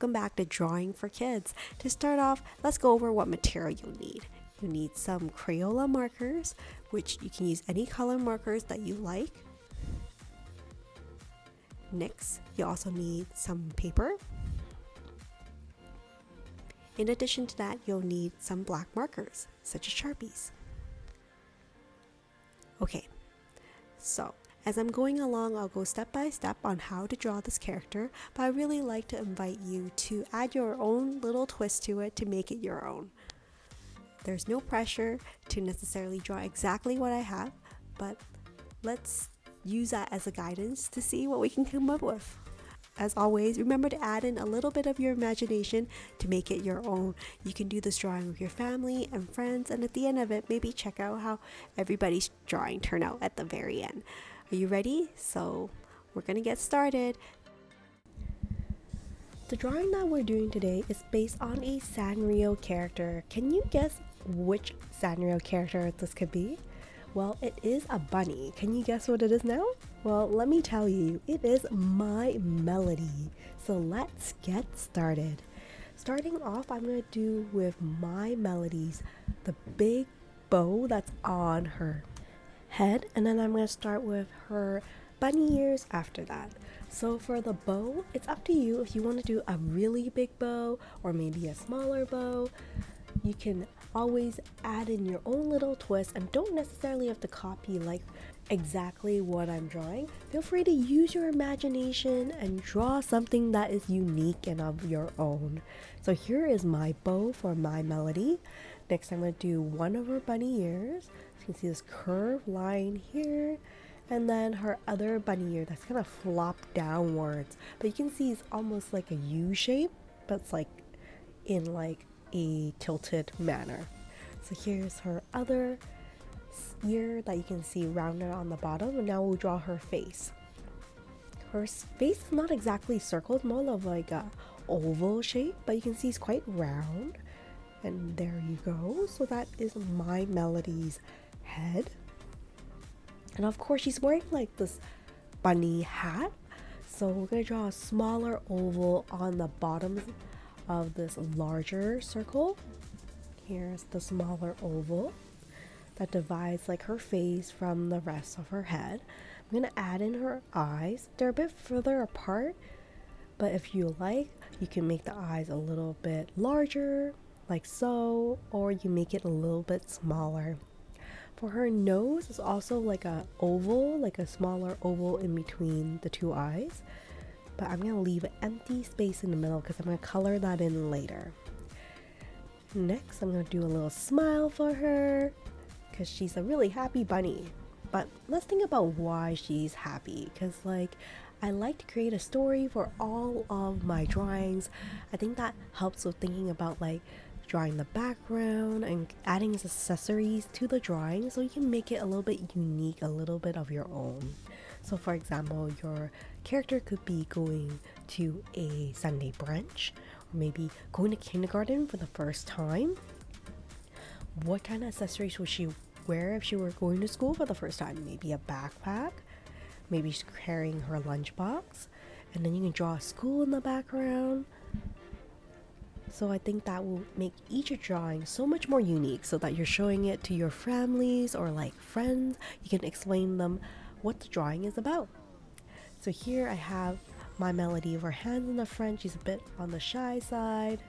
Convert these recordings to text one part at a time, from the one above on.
welcome back to Drawing for Kids. To start off, let's go over what material you'll need. You need some Crayola markers, which you can use any color markers that you like. Next, you also need some paper. In addition to that, you'll need some black markers, such as Sharpies. Okay, so as I'm going along, I'll go step by step on how to draw this character, but I really like to invite you to add your own little twist to it to make it your own. There's no pressure to necessarily draw exactly what I have, but let's use that as a guidance to see what we can come up with. As always, remember to add in a little bit of your imagination to make it your own. You can do this drawing with your family and friends, and at the end of it, maybe check out how everybody's drawing turned out at the very end. Are you ready? So we're gonna get started. The drawing that we're doing today is based on a Sanrio character. Can you guess which Sanrio character this could be? Well, it is a bunny. Can you guess what it is now? Well, let me tell you, it is My Melody. So let's get started. Starting off, I'm gonna do with My Melody's the big bow that's on her head, and then I'm going to start with her bunny ears after that. So for the bow, it's up to you if you want to do a really big bow or maybe a smaller bow. You can always add in your own little twist and don't necessarily have to copy like exactly what I'm drawing. Feel free to use your imagination and draw something that is unique and of your own. So here is my bow for My Melody. Next, I'm going to do one of her bunny ears. You can see this curved line here, and then her other bunny ear that's kind of flopped downwards, but you can see it's almost like a U shape, but it's like in like a tilted manner. So here's her other ear that you can see rounded on the bottom, and now we'll draw her face. Her face is not exactly circled, more of like a oval shape, but you can see it's quite round. And there you go. So that is My Melody's head. And of course, she's wearing like this bunny hat. So we're going to draw a smaller oval on the bottom of this larger circle. Here's the smaller oval that divides like her face from the rest of her head. I'm going to add in her eyes. They're a bit further apart, but if you like, you can make the eyes a little bit larger, like so, or you make it a little bit smaller. For her nose, it's also like a oval, like a smaller oval in between the two eyes, but I'm gonna leave an empty space in the middle because I'm gonna color that in later. Next, I'm gonna do a little smile for her because she's a really happy bunny. But let's think about why she's happy, because like I like to create a story for all of my drawings. I think that helps with thinking about like drawing the background and adding accessories to the drawing so you can make it a little bit unique, a little bit of your own. So for example, your character could be going to a Sunday brunch, or maybe going to kindergarten for the first time. What kind of accessories would she wear if she were going to school for the first time? Maybe a backpack, maybe she's carrying her lunchbox, and then you can draw a school in the background. So I think that will make each drawing so much more unique so that you're showing it to your families or like friends. You can explain them what the drawing is about. So here I have My Melody of her hands in the front. She's a bit on the shy side.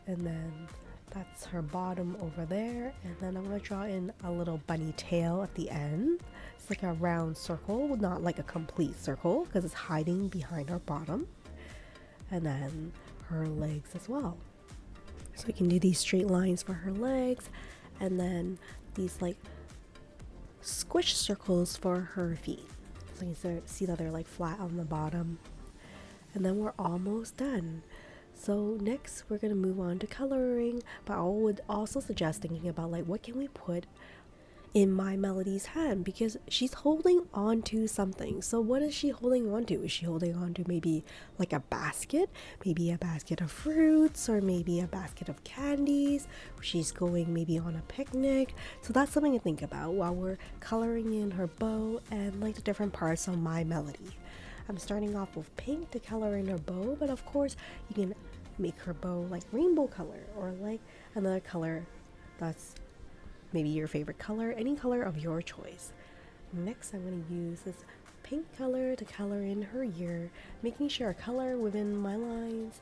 And then that's her bottom over there. And then I'm going to draw in a little bunny tail at the end. It's like a round circle, not like a complete circle because it's hiding behind her bottom. And then her legs as well. So you can do these straight lines for her legs, and then these like squish circles for her feet. So you can see that they're like flat on the bottom. And then we're almost done. So next we're gonna move on to coloring, but I would also suggest thinking about like what can we put in My Melody's hand, because she's holding on to something. So what is she holding on to? Is she holding on to maybe like a basket, maybe a basket of fruits, or maybe a basket of candies? She's going maybe on a picnic. So that's something to think about while we're coloring in her bow and like the different parts of My Melody. I'm starting off with pink to color in her bow, but of course you can make her bow like rainbow color or like another color that's maybe your favorite color, any color of your choice. Next, I'm going to use this pink color to color in her ear, making sure I color within my lines.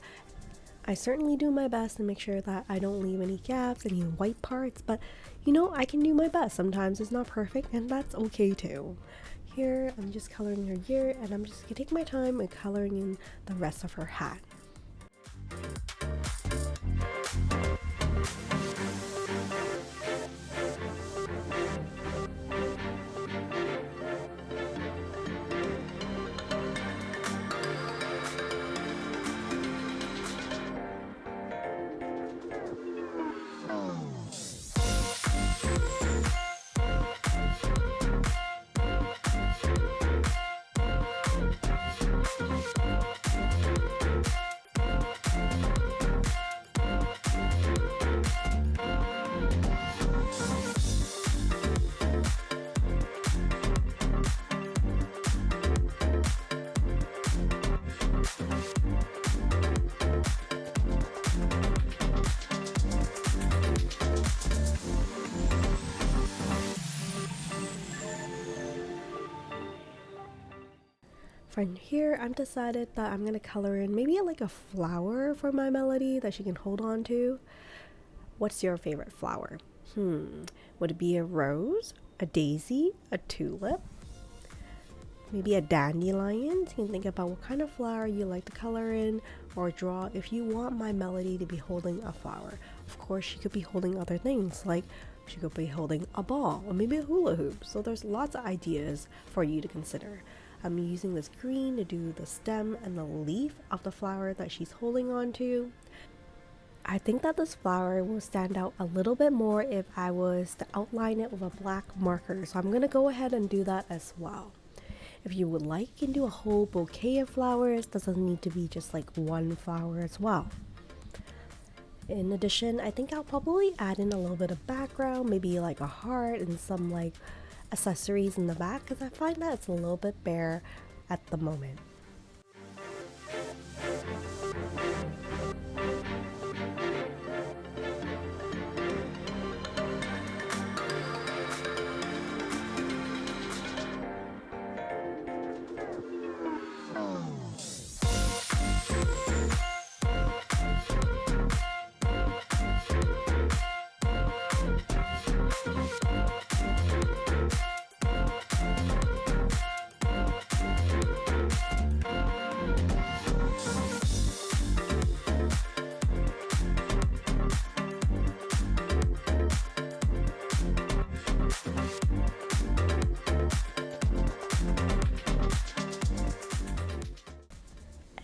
I certainly do my best to make sure that I don't leave any gaps, any white parts, but you know, I can do my best. Sometimes it's not perfect, and that's okay too. Here, I'm just coloring her ear, and I'm just gonna take my time and coloring in the rest of her hat. From here, I've decided that I'm gonna color in maybe like a flower for my melody that she can hold on to. What's your favorite flower? Would it be a rose, a daisy, a tulip, maybe a dandelion? So you can think about what kind of flower you like to color in or draw if you want my melody to be holding a flower. Of course, she could be holding other things, like she could be holding a ball or maybe a hula hoop. So there's lots of ideas for you to consider. I'm using this green to do the stem and the leaf of the flower that she's holding on to. I think that this flower will stand out a little bit more if I was to outline it with a black marker. So I'm going to go ahead and do that as well. If you would like, you can do a whole bouquet of flowers. Doesn't need to be just like one flower as well. In addition, I think I'll probably add in a little bit of background, maybe like a heart and some like accessories in the back, because I find that it's a little bit bare at the moment.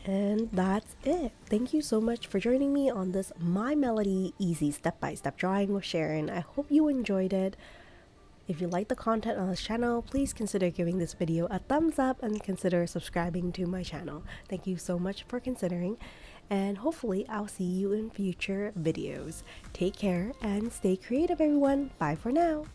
And that's it. Thank you so much for joining me on this My Melody Easy Step-by-Step Drawing with Sharon. I hope you enjoyed it. If you like the content on this channel, please consider giving this video a thumbs up and consider subscribing to my channel. Thank you so much for considering, and hopefully I'll see you in future videos. Take care and stay creative, everyone. Bye for now.